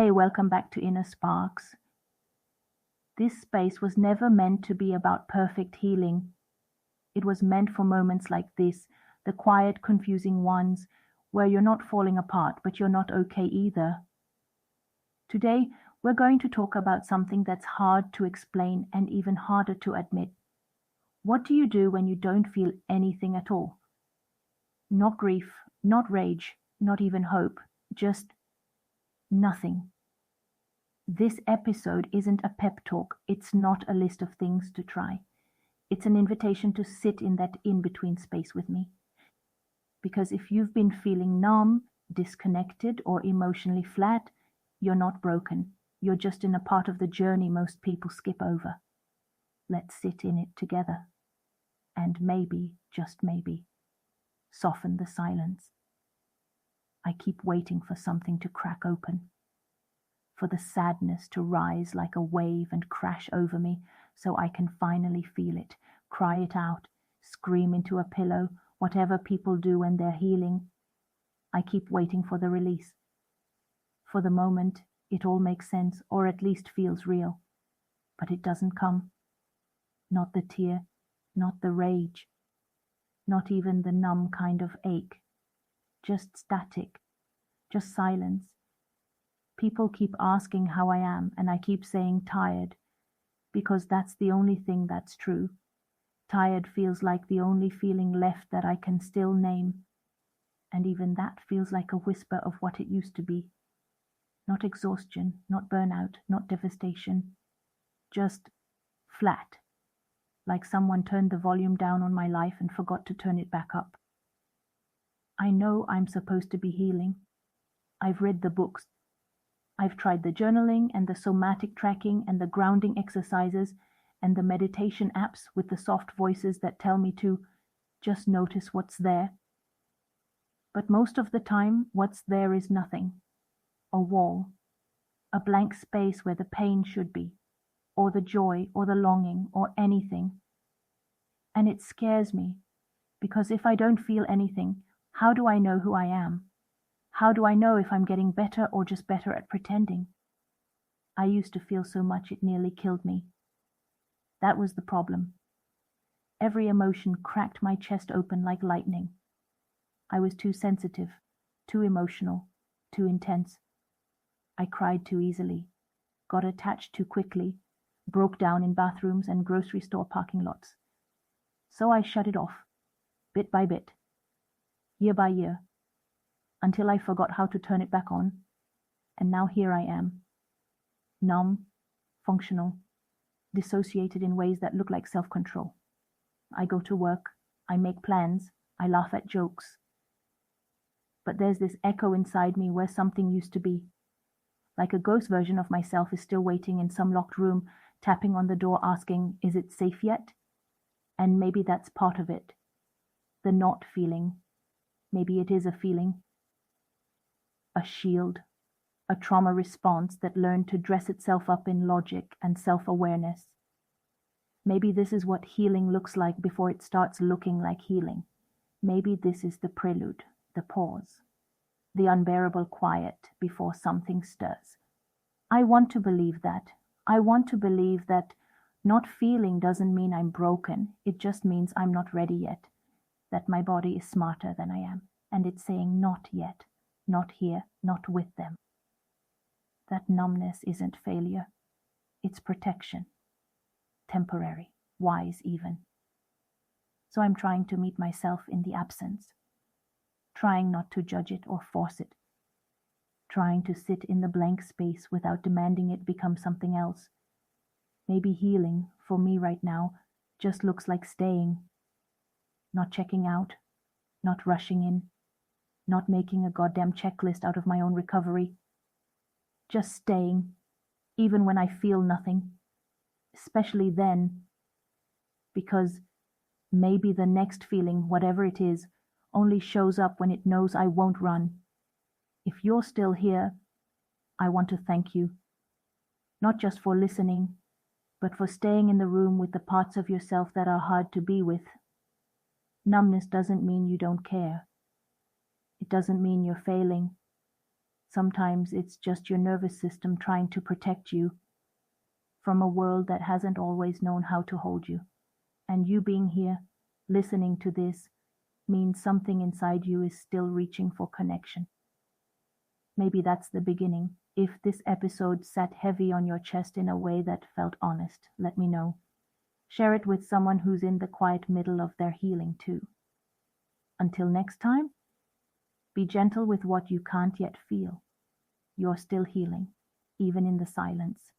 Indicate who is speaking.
Speaker 1: Hey, welcome back to Inner Sparks. This space was never meant to be about perfect healing. It was meant for moments like this, the quiet, confusing ones, where you're not falling apart, but you're not okay either. Today, we're going to talk about something that's hard to explain and even harder to admit. What do you do when you don't feel anything at all? Not grief, not rage, not even hope, just nothing. This episode isn't a pep talk. It's not a list of things to try. It's an invitation to sit in that in-between space with me. Because if you've been feeling numb, disconnected, or emotionally flat, you're not broken. You're just in a part of the journey most people skip over. Let's sit in it together. And maybe, just maybe, soften the silence. I keep waiting for something to crack open, for the sadness to rise like a wave and crash over me so I can finally feel it, cry it out, scream into a pillow, whatever people do when they're healing. I keep waiting for the release. For the moment, it all makes sense, or at least feels real. But it doesn't come. Not the tear, not the rage, not even the numb kind of ache. Just static, just silence. People keep asking how I am, and I keep saying tired, because that's the only thing that's true. Tired feels like the only feeling left that I can still name, and even that feels like a whisper of what it used to be. Not exhaustion, not burnout, not devastation, just flat, like someone turned the volume down on my life and forgot to turn it back up. I know I'm supposed to be healing. I've read the books. I've tried the journaling and the somatic tracking and the grounding exercises and the meditation apps with the soft voices that tell me to just notice what's there. But most of the time, what's there is nothing. A wall, a blank space where the pain should be, or the joy, or the longing, or anything. And it scares me, because if I don't feel anything, how do I know who I am? How do I know if I'm getting better or just better at pretending? I used to feel so much it nearly killed me. That was the problem. Every emotion cracked my chest open like lightning. I was too sensitive, too emotional, too intense. I cried too easily, got attached too quickly, broke down in bathrooms and grocery store parking lots. So I shut it off, bit by bit, year by year, until I forgot how to turn it back on, and now here I am, numb, functional, dissociated in ways that look like self-control. I go to work, I make plans, I laugh at jokes. But there's this echo inside me where something used to be. Like a ghost version of myself is still waiting in some locked room, tapping on the door asking, is it safe yet? And maybe that's part of it. The not feeling. Maybe it is a feeling. A shield. A trauma response that learned to dress itself up in logic and self-awareness. Maybe this is what healing looks like before it starts looking like healing. Maybe this is the prelude, the pause, the unbearable quiet before something stirs. I want to believe that. I want to believe that not feeling doesn't mean I'm broken. It just means I'm not ready yet. That my body is smarter than I am. And it's saying not yet, not here, not with them. That numbness isn't failure. It's protection. Temporary, wise even. So I'm trying to meet myself in the absence. Trying not to judge it or force it. Trying to sit in the blank space without demanding it become something else. Maybe healing, for me right now, just looks like staying. Not checking out, not rushing in, not making a goddamn checklist out of my own recovery. Just staying, even when I feel nothing. Especially then, because maybe the next feeling, whatever it is, only shows up when it knows I won't run. If you're still here, I want to thank you. Not just for listening, but for staying in the room with the parts of yourself that are hard to be with. Numbness doesn't mean you don't care. It doesn't mean you're failing. Sometimes it's just your nervous system trying to protect you from a world that hasn't always known how to hold you. And you being here, listening to this, means something inside you is still reaching for connection. Maybe that's the beginning. If this episode sat heavy on your chest in a way that felt honest, let me know. Share it with someone who's in the quiet middle of their healing too. Until next time, be gentle with what you can't yet feel. You're still healing, even in the silence.